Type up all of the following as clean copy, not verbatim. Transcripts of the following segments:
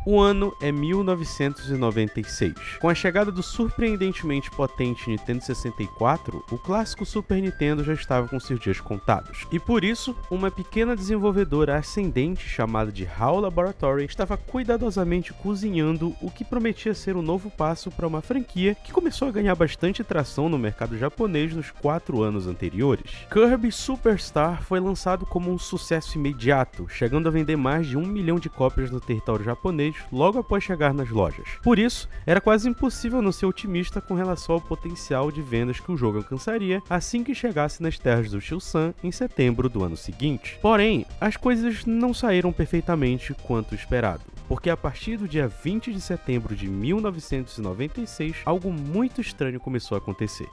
O ano é 1996. Com a chegada do surpreendentemente potente Nintendo 64, o clássico Super Nintendo já estava com seus dias contados. E por isso, uma pequena desenvolvedora ascendente chamada de HAL Laboratory estava cuidadosamente cozinhando o que prometia ser um novo passo para uma franquia que começou a ganhar bastante tração no mercado japonês nos 4 anos anteriores. Kirby Super Star foi lançado como um sucesso imediato, chegando a vender mais de 1 milhão de cópias no território japonês logo após chegar nas lojas. Por isso, era quase impossível não ser otimista com relação ao potencial de vendas que o jogo alcançaria assim que chegasse nas terras do Tio-san em setembro do ano seguinte. Porém, as coisas não saíram perfeitamente quanto esperado, porque a partir do dia 20 de setembro de 1996, algo muito estranho começou a acontecer.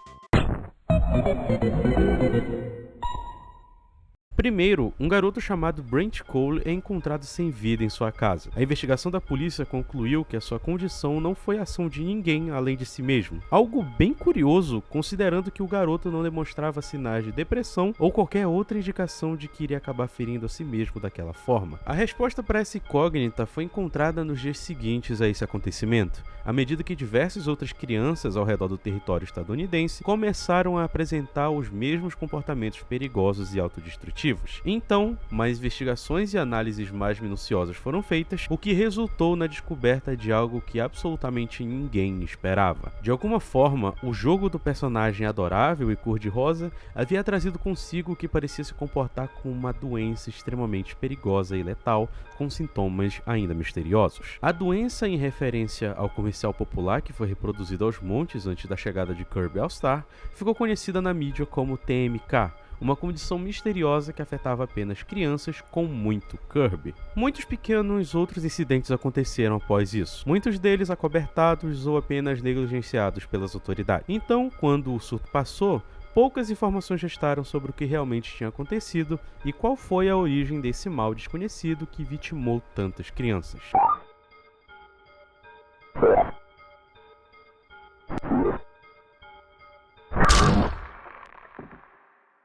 Primeiro, um garoto chamado Brent Cole é encontrado sem vida em sua casa. A investigação da polícia concluiu que a sua condição não foi ação de ninguém além de si mesmo. Algo bem curioso, considerando que o garoto não demonstrava sinais de depressão ou qualquer outra indicação de que iria acabar ferindo a si mesmo daquela forma. A resposta para essa incógnita foi encontrada nos dias seguintes a esse acontecimento, à medida que diversas outras crianças ao redor do território estadunidense começaram a apresentar os mesmos comportamentos perigosos e autodestrutivos. Então, mais investigações e análises mais minuciosas foram feitas, o que resultou na descoberta de algo que absolutamente ninguém esperava. De alguma forma, o jogo do personagem adorável e cor-de-rosa havia trazido consigo o que parecia se comportar como uma doença extremamente perigosa e letal, com sintomas ainda misteriosos. A doença, em referência ao comercial popular que foi reproduzido aos montes antes da chegada de Kirby All-Star, ficou conhecida na mídia como TMK, uma condição misteriosa que afetava apenas crianças com muito Kirby. Muitos pequenos outros incidentes aconteceram após isso, muitos deles acobertados ou apenas negligenciados pelas autoridades. Então, quando o surto passou, poucas informações restaram sobre o que realmente tinha acontecido e qual foi a origem desse mal desconhecido que vitimou tantas crianças.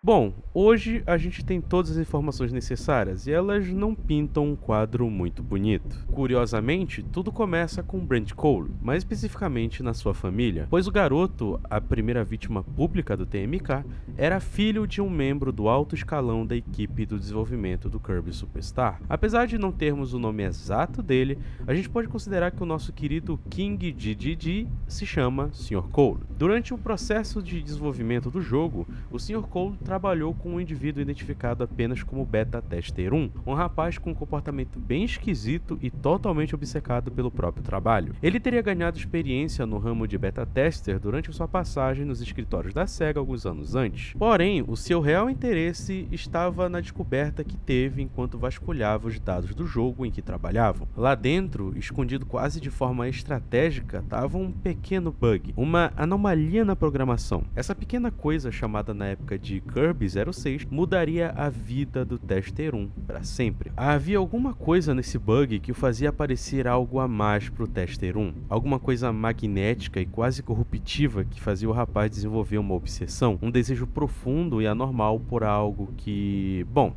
Bom, hoje a gente tem todas as informações necessárias e elas não pintam um quadro muito bonito. Curiosamente, tudo começa com Brent Cole, mais especificamente na sua família, pois o garoto, a primeira vítima pública do TMK, era filho de um membro do alto escalão da equipe do desenvolvimento do Kirby Superstar. Apesar de não termos o nome exato dele, a gente pode considerar que o nosso querido King Dedede se chama Sr. Cole. Durante o processo de desenvolvimento do jogo, o Sr. Cole trabalhou com um indivíduo identificado apenas como Beta Tester 1, um rapaz com um comportamento bem esquisito e totalmente obcecado pelo próprio trabalho. Ele teria ganhado experiência no ramo de Beta Tester durante sua passagem nos escritórios da SEGA alguns anos antes. Porém, o seu real interesse estava na descoberta que teve enquanto vasculhava os dados do jogo em que trabalhavam. Lá dentro, escondido quase de forma estratégica, estava um pequeno bug, uma anomalia na programação. Essa pequena coisa, chamada na época de Kirby 06, mudaria a vida do Tester 1 para sempre. Havia alguma coisa nesse bug que o fazia parecer algo a mais para o Tester 1, alguma coisa magnética e quase corruptiva que fazia o rapaz desenvolver uma obsessão, um desejo profundo e anormal por algo que, bom,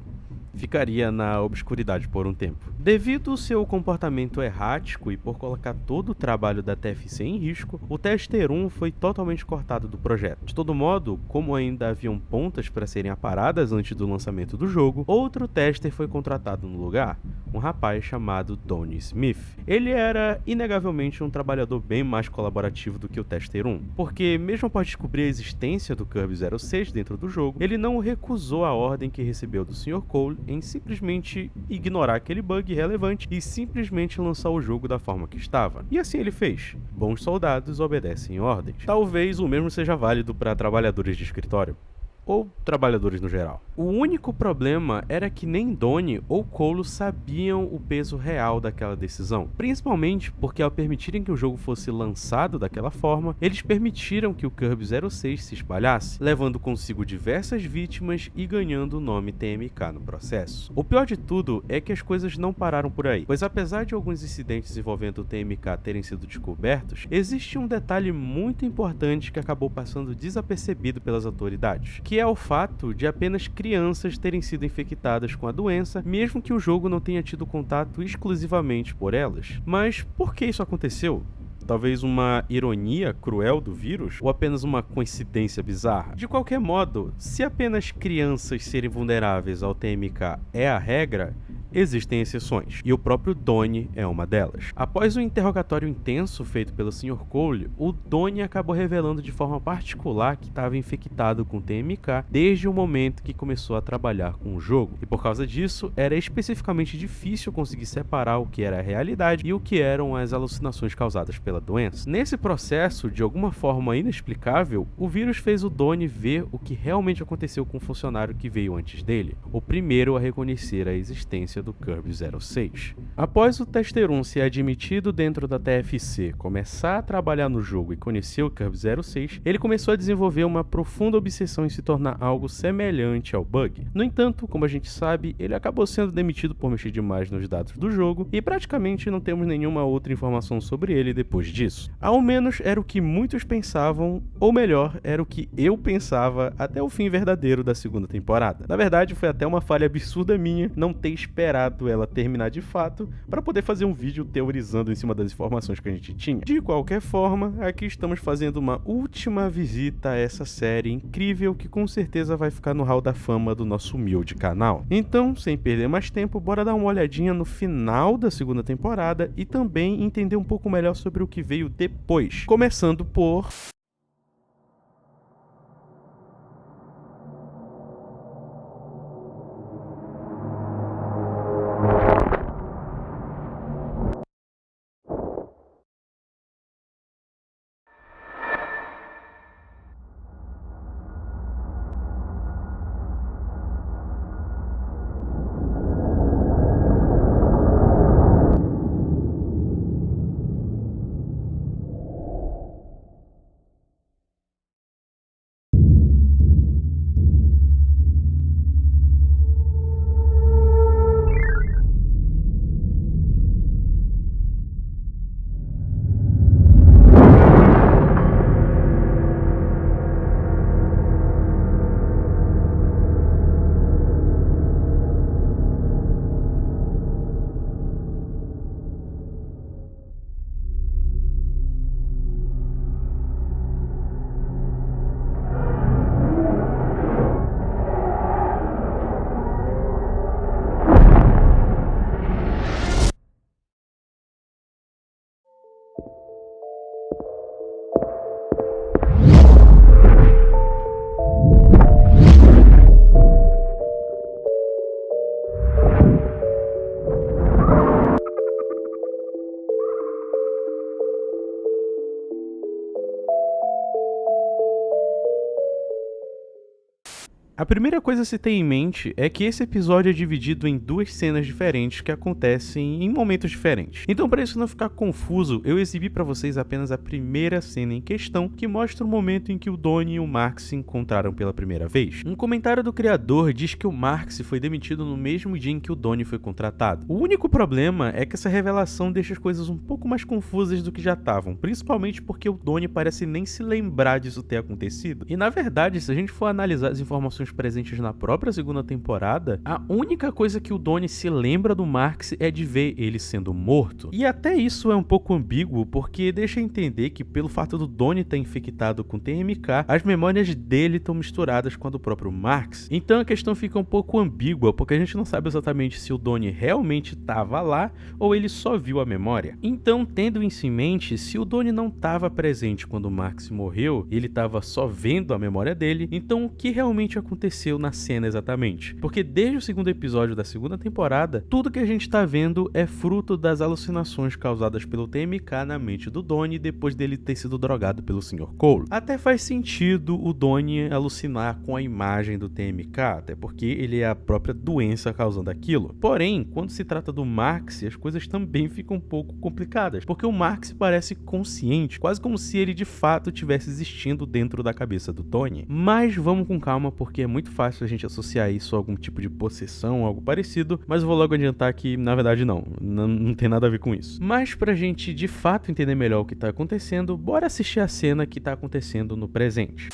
ficaria na obscuridade por um tempo. Devido ao seu comportamento errático e por colocar todo o trabalho da TFC em risco, o Tester 1 foi totalmente cortado do projeto. De todo modo, como ainda haviam pontas para serem aparadas antes do lançamento do jogo, outro tester foi contratado no lugar, um rapaz chamado Donnie Smith. Ele era, inegavelmente, um trabalhador bem mais colaborativo do que o Tester 1, porque mesmo após descobrir a existência do Kirby 06 dentro do jogo, ele não recusou a ordem que recebeu do Sr. Cole em simplesmente ignorar aquele bug irrelevante e simplesmente lançar o jogo da forma que estava. E assim ele fez. Bons soldados obedecem ordens. Talvez o mesmo seja válido para trabalhadores de escritório, ou trabalhadores no geral. O único problema era que nem Donnie ou Cole sabiam o peso real daquela decisão, principalmente porque ao permitirem que o jogo fosse lançado daquela forma, eles permitiram que o Kirby 06 se espalhasse, levando consigo diversas vítimas e ganhando o nome TMK no processo. O pior de tudo é que as coisas não pararam por aí, pois apesar de alguns incidentes envolvendo o TMK terem sido descobertos, existe um detalhe muito importante que acabou passando desapercebido pelas autoridades, que é o fato de apenas crianças terem sido infectadas com a doença, mesmo que o jogo não tenha tido contato exclusivamente por elas. Mas por que isso aconteceu? Talvez uma ironia cruel do vírus ou apenas uma coincidência bizarra? De qualquer modo, se apenas crianças serem vulneráveis ao TMK é a regra, existem exceções, e o próprio Donnie é uma delas. Após um interrogatório intenso feito pelo Sr. Cole, o Donnie acabou revelando de forma particular que estava infectado com TMK desde o momento que começou a trabalhar com o jogo, e por causa disso, era especificamente difícil conseguir separar o que era a realidade e o que eram as alucinações causadas pela doença. Nesse processo, de alguma forma inexplicável, o vírus fez o Donnie ver o que realmente aconteceu com o funcionário que veio antes dele, o primeiro a reconhecer a existência do Kirby 06. Após o Tester 1 ser admitido dentro da TFC, começar a trabalhar no jogo e conhecer o Kirby 06, ele começou a desenvolver uma profunda obsessão em se tornar algo semelhante ao Bug. No entanto, como a gente sabe, ele acabou sendo demitido por mexer demais nos dados do jogo e praticamente não temos nenhuma outra informação sobre ele depois disso. Ao menos era o que muitos pensavam, ou melhor, era o que eu pensava até o fim verdadeiro da segunda temporada. Na verdade, foi até uma falha absurda minha não ter esperado ela terminar de fato para poder fazer um vídeo teorizando em cima das informações que a gente tinha. De qualquer forma, aqui estamos fazendo uma última visita a essa série incrível que com certeza vai ficar no hall da fama do nosso humilde canal. Então, sem perder mais tempo, bora dar uma olhadinha no final da segunda temporada e também entender um pouco melhor sobre o que veio depois. Começando por... A primeira coisa a se ter em mente é que esse episódio é dividido em duas cenas diferentes que acontecem em momentos diferentes. Então, para isso não ficar confuso, eu exibi para vocês apenas a primeira cena em questão, que mostra o momento em que o Donnie e o Mark se encontraram pela primeira vez. Um comentário do criador diz que o Mark foi demitido no mesmo dia em que o Donnie foi contratado. O único problema é que essa revelação deixa as coisas um pouco mais confusas do que já estavam, principalmente porque o Donnie parece nem se lembrar disso ter acontecido. E na verdade, se a gente for analisar as informações presentes na própria segunda temporada, a única coisa que o Donnie se lembra do Mark é de ver ele sendo morto. E até isso é um pouco ambíguo, porque deixa entender que pelo fato do Donnie estar infectado com TMK, as memórias dele estão misturadas com a do próprio Mark. Então a questão fica um pouco ambígua, porque a gente não sabe exatamente se o Donnie realmente estava lá ou ele só viu a memória. Então, tendo isso em mente, se o Donnie não estava presente quando o Mark morreu, ele estava só vendo a memória dele, então o que realmente aconteceu na cena exatamente? Porque desde o segundo episódio da segunda temporada, tudo que a gente está vendo é fruto das alucinações causadas pelo TMK na mente do Donnie depois dele ter sido drogado pelo Sr. Cole. Até faz sentido o Donnie alucinar com a imagem do TMK, até porque ele é a própria doença causando aquilo. Porém, quando se trata do Marx, as coisas também ficam um pouco complicadas, porque o Marx parece consciente, quase como se ele de fato estivesse existindo dentro da cabeça do Donnie. Mas vamos com calma, porque é muito fácil a gente associar isso a algum tipo de possessão, algo parecido, mas eu vou logo adiantar que, na verdade, não tem nada a ver com isso. Mas pra gente de fato entender melhor o que tá acontecendo, bora assistir a cena que tá acontecendo no presente.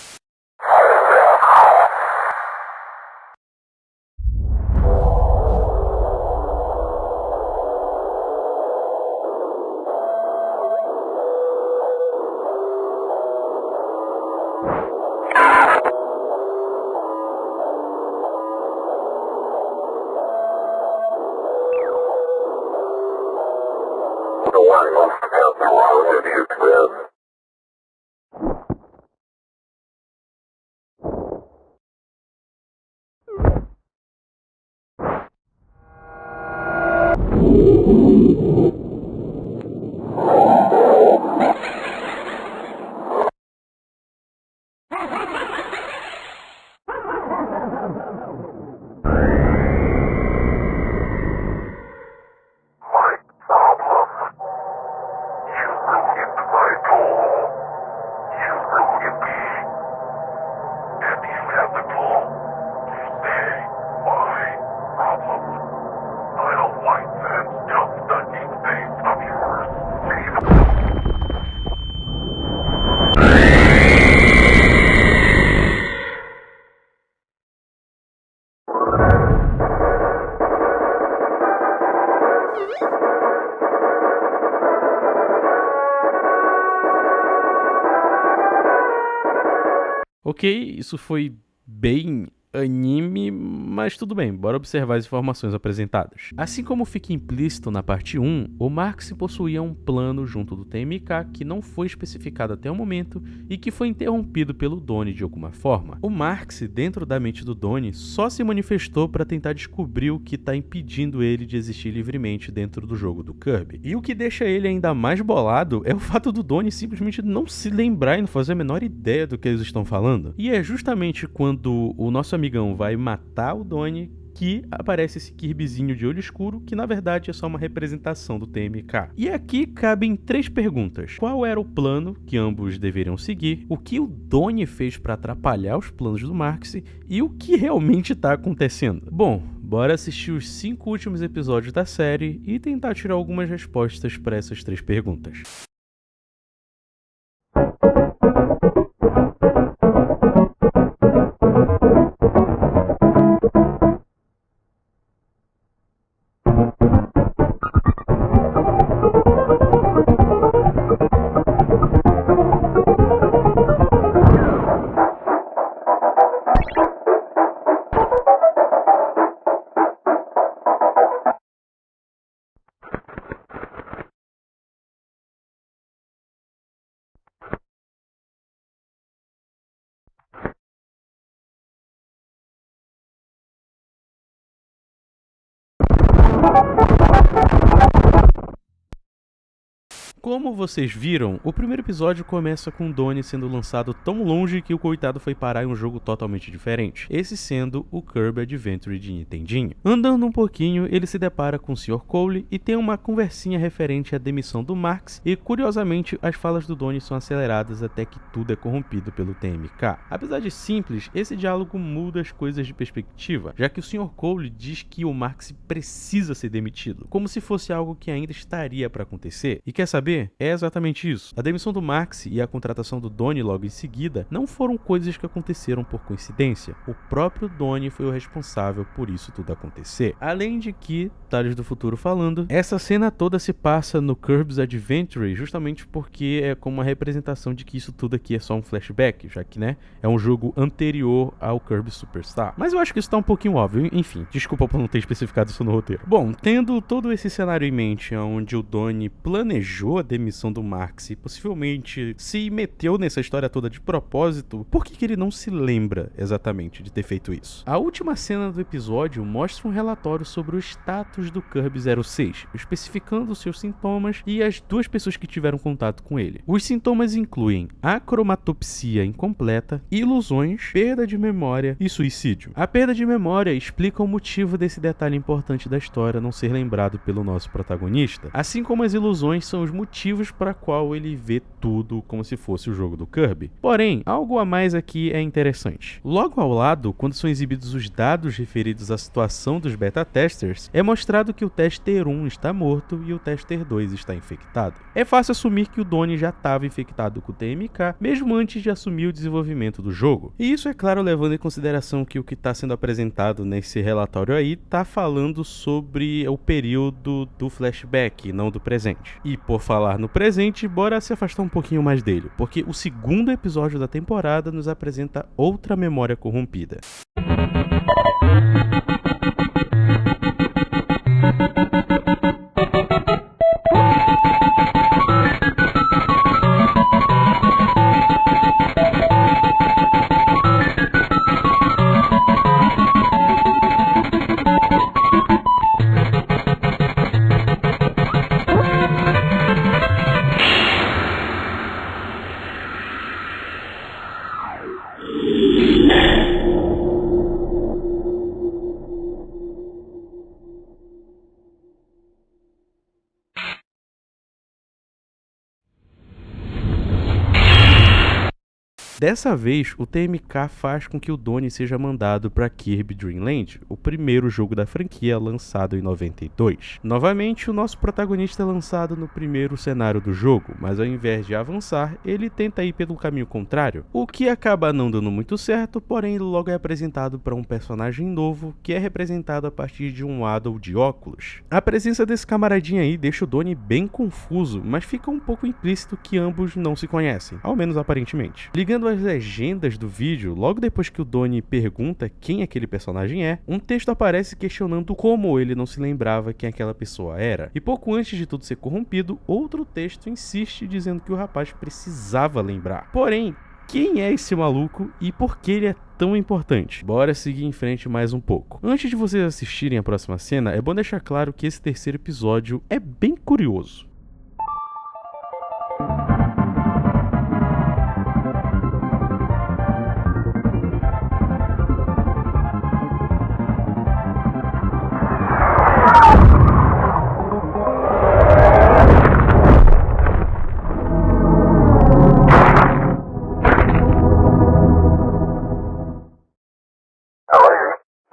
Ok, isso foi bem anime, mas tudo bem, bora observar as informações apresentadas. Assim como fica implícito na parte 1, o Marx possuía um plano junto do TMK que não foi especificado até o momento e que foi interrompido pelo Donnie de alguma forma. O Marx, dentro da mente do Donnie, só se manifestou para tentar descobrir o que está impedindo ele de existir livremente dentro do jogo do Kirby. E o que deixa ele ainda mais bolado é o fato do Donnie simplesmente não se lembrar e não fazer a menor ideia do que eles estão falando. E é justamente quando o nosso amigão vai matar o Donnie que aparece esse Kirbyzinho de olho escuro, que na verdade é só uma representação do TMK. E aqui cabem 3 perguntas. Qual era o plano que ambos deveriam seguir? O que o Donnie fez para atrapalhar os planos do Marx? E o que realmente está acontecendo? Bom, bora assistir os 5 últimos episódios da série e tentar tirar algumas respostas para essas 3 perguntas. Como vocês viram, o primeiro episódio começa com o Donnie sendo lançado tão longe que o coitado foi parar em um jogo totalmente diferente, esse sendo o Kirby Adventure de Nintendinho. Andando um pouquinho, ele se depara com o Sr. Cole e tem uma conversinha referente à demissão do Marx e, curiosamente, as falas do Donnie são aceleradas até que tudo é corrompido pelo TMK. Apesar de simples, esse diálogo muda as coisas de perspectiva, já que o Sr. Cole diz que o Marx precisa ser demitido, como se fosse algo que ainda estaria para acontecer. E quer saber? É exatamente isso. A demissão do Marx e a contratação do Donnie logo em seguida não foram coisas que aconteceram por coincidência. O próprio Donnie foi o responsável por isso tudo acontecer. Além de que, Tales do Futuro falando, essa cena toda se passa no Kirby's Adventure justamente porque é como uma representação de que isso tudo aqui é só um flashback, já que, né, é um jogo anterior ao Kirby Superstar. Mas eu acho que isso tá um pouquinho óbvio. Enfim, desculpa por não ter especificado isso no roteiro. Bom, tendo todo esse cenário em mente, onde o Donnie planejou a demissão do Marx e possivelmente se meteu nessa história toda de propósito, por que ele não se lembra exatamente de ter feito isso? A última cena do episódio mostra um relatório sobre o status do Kirby 06, especificando seus sintomas e as 2 pessoas que tiveram contato com ele. Os sintomas incluem acromatopsia incompleta, ilusões, perda de memória e suicídio. A perda de memória explica o motivo desse detalhe importante da história não ser lembrado pelo nosso protagonista, assim como as ilusões são os motivos para qual ele vê tudo como se fosse o jogo do Kirby. Porém, algo a mais aqui é interessante. Logo ao lado, quando são exibidos os dados referidos à situação dos beta testers, é mostrado que o tester 1 está morto e o tester 2 está infectado. É fácil assumir que o Donnie já estava infectado com o TMK, mesmo antes de assumir o desenvolvimento do jogo. E isso é claro levando em consideração que o que está sendo apresentado nesse relatório aí está falando sobre o período do flashback, não do presente. E por falar no presente, bora se afastar um pouquinho mais dele, porque o segundo episódio da temporada nos apresenta outra memória corrompida. Dessa vez, o TMK faz com que o Donnie seja mandado para Kirby Dream Land, o primeiro jogo da franquia lançado em 92. Novamente, o nosso protagonista é lançado no primeiro cenário do jogo, mas ao invés de avançar, ele tenta ir pelo caminho contrário, o que acaba não dando muito certo, porém ele logo é apresentado para um personagem novo, que é representado a partir de um Adol de óculos. A presença desse camaradinho aí deixa o Donnie bem confuso, mas fica um pouco implícito que ambos não se conhecem, ao menos aparentemente. Ligando as legendas do vídeo, logo depois que o Donnie pergunta quem aquele personagem é, um texto aparece questionando como ele não se lembrava quem aquela pessoa era. E pouco antes de tudo ser corrompido, outro texto insiste dizendo que o rapaz precisava lembrar. Porém, quem é esse maluco e por que ele é tão importante? Bora seguir em frente mais um pouco. Antes de vocês assistirem a próxima cena, é bom deixar claro que esse terceiro episódio é bem curioso.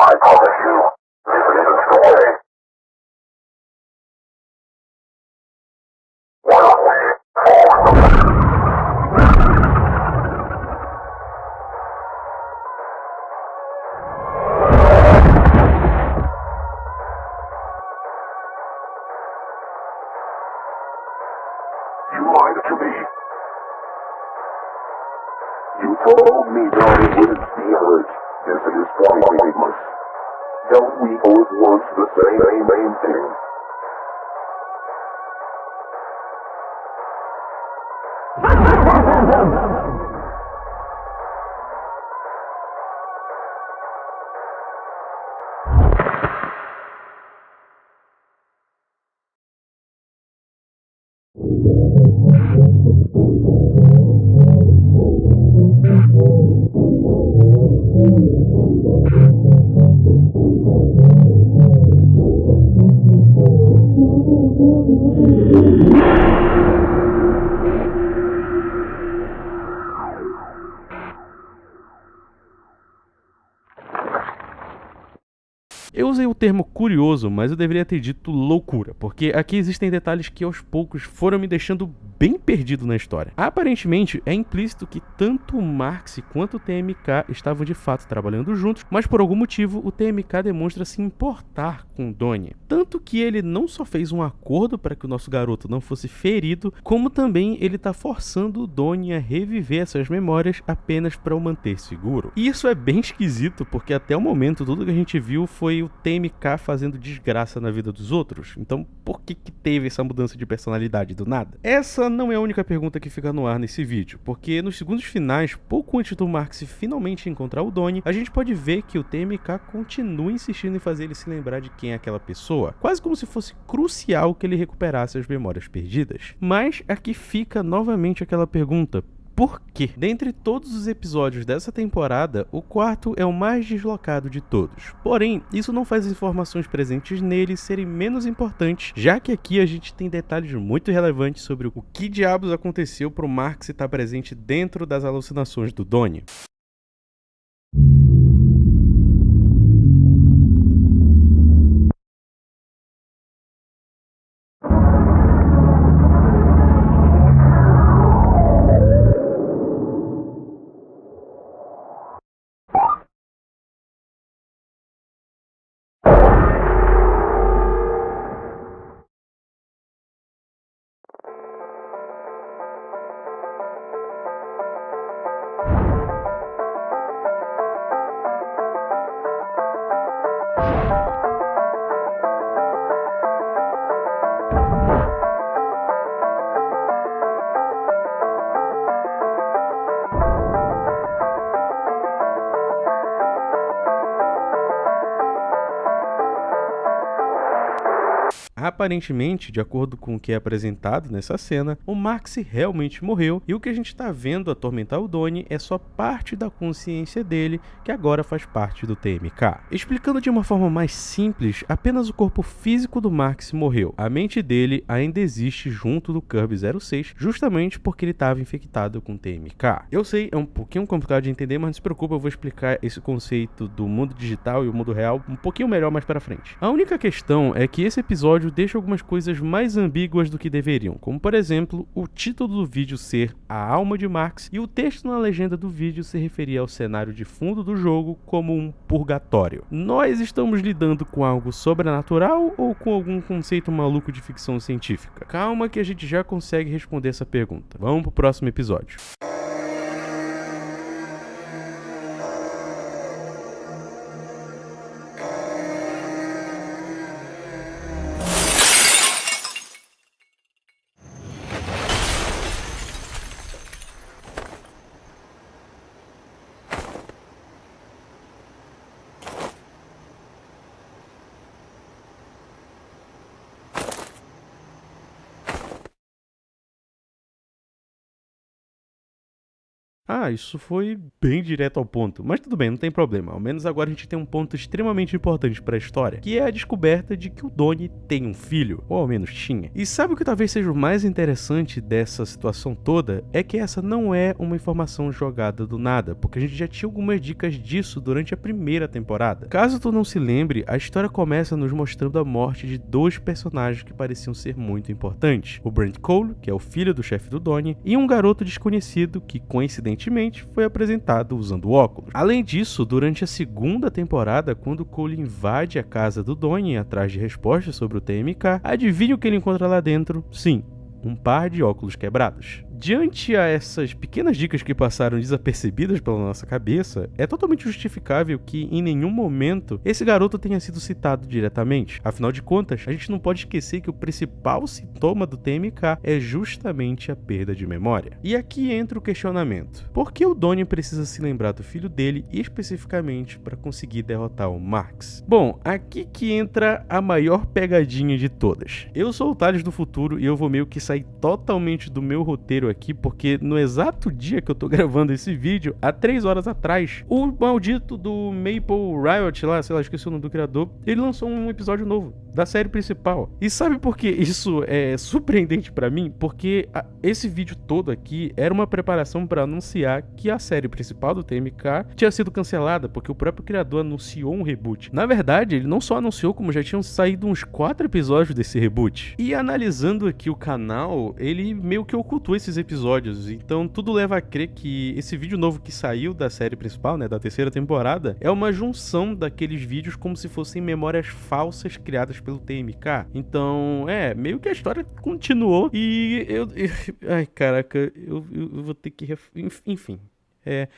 I promise you, this isn't the way. Why don't we You lied to me. You told me Donnie wouldn't be hurt. Yes, it is pointless. Don't we both want the same thing? Eu usei o termo curioso, mas eu deveria ter dito loucura, porque aqui existem detalhes que aos poucos foram me deixando bem perdido na história. Aparentemente, é implícito que tanto o Marx quanto o TMK estavam de fato trabalhando juntos, mas por algum motivo o TMK demonstra se importar com o Donnie. Tanto que ele não só fez um acordo para que o nosso garoto não fosse ferido, como também ele está forçando o Donnie a reviver essas memórias apenas para o manter seguro. E isso é bem esquisito, porque até o momento tudo que a gente viu foi o TMK fazendo desgraça na vida dos outros. Então por que teve essa mudança de personalidade do nada? Essa não é a única pergunta que fica no ar nesse vídeo, porque nos segundos finais, pouco antes do Marx finalmente encontrar o Donnie, a gente pode ver que o TMK continua insistindo em fazer ele se lembrar de quem é aquela pessoa, quase como se fosse crucial que ele recuperasse as memórias perdidas. Mas aqui fica novamente aquela pergunta: por quê? Dentre todos os episódios dessa temporada, o quarto é o mais deslocado de todos. Porém, isso não faz as informações presentes nele serem menos importantes, já que aqui a gente tem detalhes muito relevantes sobre o que diabos aconteceu para o Marx estar presente dentro das alucinações do Donnie. Aparentemente, de acordo com o que é apresentado nessa cena, o Max realmente morreu e o que a gente está vendo atormentar o Donnie é só parte da consciência dele que agora faz parte do TMK. Explicando de uma forma mais simples, apenas o corpo físico do Max morreu. A mente dele ainda existe junto do Kirby-06, justamente porque ele estava infectado com TMK. Eu sei, é um pouquinho complicado de entender, mas não se preocupe, eu vou explicar esse conceito do mundo digital e o mundo real um pouquinho melhor mais para frente. A única questão é que esse episódio deixa algumas coisas mais ambíguas do que deveriam, como por exemplo, o título do vídeo ser A Alma de Max e o texto na legenda do vídeo se referir ao cenário de fundo do jogo como um purgatório. Nós estamos lidando com algo sobrenatural ou com algum conceito maluco de ficção científica? Calma que a gente já consegue responder essa pergunta. Vamos pro próximo episódio. Ah, isso foi bem direto ao ponto, mas tudo bem, não tem problema. Ao menos agora a gente tem um ponto extremamente importante para a história, que é a descoberta de que o Donnie tem um filho, ou ao menos tinha. E sabe o que talvez seja o mais interessante dessa situação toda? É que essa não é uma informação jogada do nada, porque a gente já tinha algumas dicas disso durante a primeira temporada. Caso tu não se lembre, a história começa nos mostrando a morte de dois personagens que pareciam ser muito importantes. O Brent Cole, que é o filho do chefe do Donnie, e um garoto desconhecido que, coincidentemente, foi apresentado usando óculos. Além disso, durante a segunda temporada, quando Cole invade a casa do Donnie atrás de respostas sobre o TMK, adivinha o que ele encontra lá dentro? Sim, um par de óculos quebrados. Diante a essas pequenas dicas que passaram desapercebidas pela nossa cabeça, é totalmente justificável que em nenhum momento esse garoto tenha sido citado diretamente. Afinal de contas, a gente não pode esquecer que o principal sintoma do TMK é justamente a perda de memória. E aqui entra o questionamento. Por que o Donnie precisa se lembrar do filho dele especificamente para conseguir derrotar o Max? Bom, aqui que entra a maior pegadinha de todas. Eu sou o Thales do futuro e eu vou meio que sair totalmente do meu roteiro aqui, porque no exato dia que eu tô gravando esse vídeo, há 3 horas atrás, o maldito do Maple Riot lá, sei lá, esqueci o nome do criador, ele lançou um episódio novo da série principal. E sabe por que isso é surpreendente pra mim? Porque esse vídeo todo aqui era uma preparação pra anunciar que a série principal do TMK tinha sido cancelada, porque o próprio criador anunciou um reboot. Na verdade, ele não só anunciou, como já tinham saído uns 4 episódios desse reboot. E analisando aqui o canal, ele meio que ocultou esses episódios, então tudo leva a crer que esse vídeo novo que saiu da série principal, né, da terceira temporada, é uma junção daqueles vídeos como se fossem memórias falsas criadas pelo TMK. Então, meio que a história continuou e ai, caraca, eu vou ter que... Enfim, é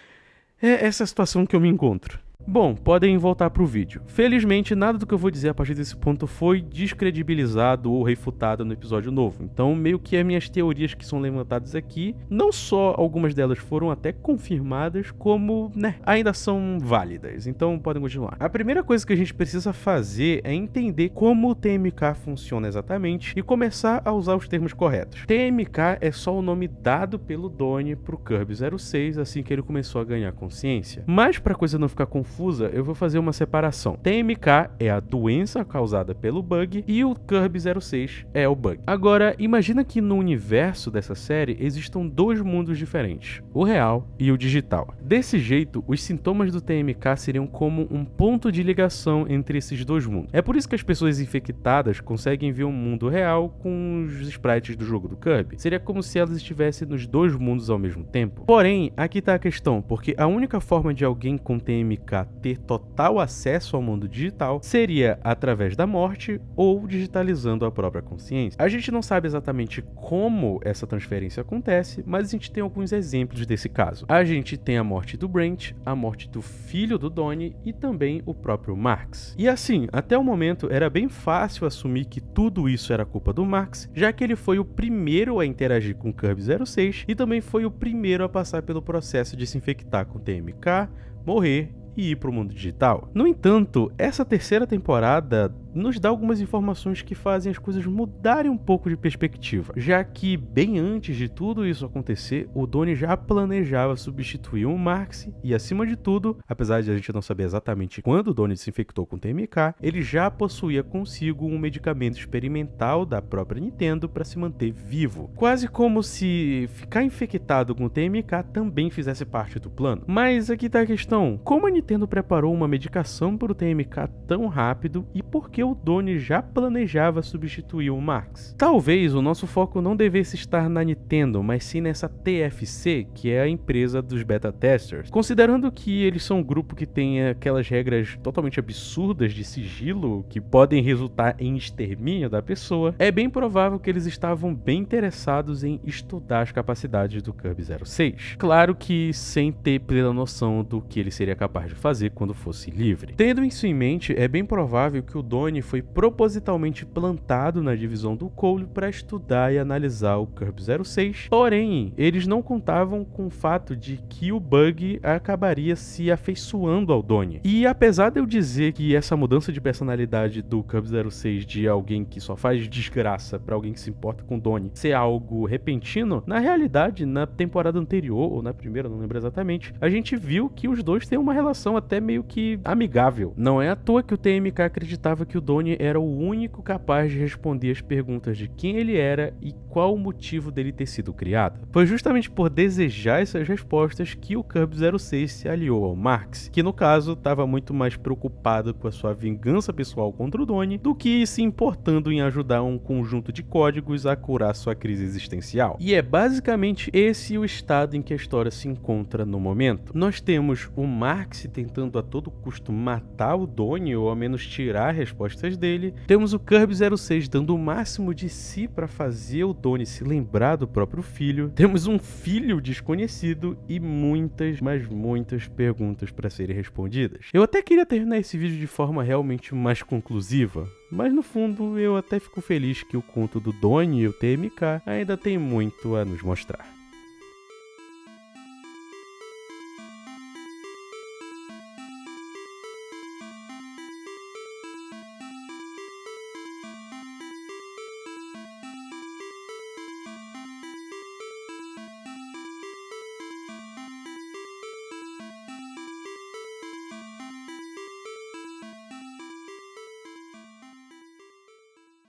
essa a situação que eu me encontro. Bom, podem voltar pro vídeo. Felizmente, nada do que eu vou dizer a partir desse ponto foi descredibilizado ou refutado no episódio novo. Então, meio que as minhas teorias que são levantadas aqui, não só algumas delas foram até confirmadas, como, ainda são válidas. Então, podem continuar. A primeira coisa que a gente precisa fazer é entender como o TMK funciona exatamente e começar a usar os termos corretos. TMK é só o nome dado pelo Donnie pro Kirby-06 assim que ele começou a ganhar consciência. Mas, pra coisa não ficar confusa, eu vou fazer uma separação. TMK é a doença causada pelo bug e o Kirby-06 é o bug. Agora, imagina que no universo dessa série existam dois mundos diferentes, o real e o digital. Desse jeito, os sintomas do TMK seriam como um ponto de ligação entre esses dois mundos. É por isso que as pessoas infectadas conseguem ver um mundo real com os sprites do jogo do Kirby. Seria como se elas estivessem nos dois mundos ao mesmo tempo. Porém, aqui tá a questão, porque a única forma de alguém com TMK ter total acesso ao mundo digital seria através da morte ou digitalizando a própria consciência. A gente não sabe exatamente como essa transferência acontece, mas a gente tem alguns exemplos desse caso. A gente tem a morte do Brent, a morte do filho do Donnie e também o próprio Max. E assim, até o momento era bem fácil assumir que tudo isso era culpa do Max, já que ele foi o primeiro a interagir com o Kirby-06 e também foi o primeiro a passar pelo processo de se infectar com TMK, morrer e ir para o mundo digital. No entanto, essa terceira temporada nos dá algumas informações que fazem as coisas mudarem um pouco de perspectiva, já que bem antes de tudo isso acontecer, o Donnie já planejava substituir o Marx e, acima de tudo, apesar de a gente não saber exatamente quando o Donnie se infectou com o TMK, ele já possuía consigo um medicamento experimental da própria Nintendo para se manter vivo, quase como se ficar infectado com o TMK também fizesse parte do plano. Mas aqui tá a questão, como a Nintendo preparou uma medicação para o TMK tão rápido e por que o Donnie já planejava substituir o Marx? Talvez o nosso foco não devesse estar na Nintendo, mas sim nessa TFC, que é a empresa dos beta testers. Considerando que eles são um grupo que tem aquelas regras totalmente absurdas de sigilo que podem resultar em extermínio da pessoa, é bem provável que eles estavam bem interessados em estudar as capacidades do Kirby 06. Claro que sem ter plena noção do que ele seria capaz de fazer quando fosse livre. Tendo isso em mente, é bem provável que o Donnie foi propositalmente plantado na divisão do Cole para estudar e analisar o Kirby 06, porém, eles não contavam com o fato de que o Bug acabaria se afeiçoando ao Donnie. E apesar de eu dizer que essa mudança de personalidade do Kirby 06 de alguém que só faz desgraça para alguém que se importa com o Donnie ser algo repentino, na realidade, na temporada anterior, ou na primeira, não lembro exatamente, a gente viu que os dois têm uma relação até meio que amigável. Não é à toa que o TMK acreditava que o Donnie era o único capaz de responder as perguntas de quem ele era e qual o motivo dele ter sido criado. Foi justamente por desejar essas respostas que o Kirby 06 se aliou ao Marx, que no caso estava muito mais preocupado com a sua vingança pessoal contra o Donnie do que se importando em ajudar um conjunto de códigos a curar sua crise existencial. E é basicamente esse o estado em que a história se encontra no momento. Nós temos o Marx tentando a todo custo matar o Donnie ou ao menos tirar respostas dele. Temos o Kirby 06 dando o máximo de si para fazer o Donnie se lembrar do próprio filho. Temos um filho desconhecido e muitas, mas muitas perguntas para serem respondidas. Eu até queria terminar esse vídeo de forma realmente mais conclusiva, mas no fundo eu até fico feliz que o conto do Donnie e o TMK ainda tem muito a nos mostrar.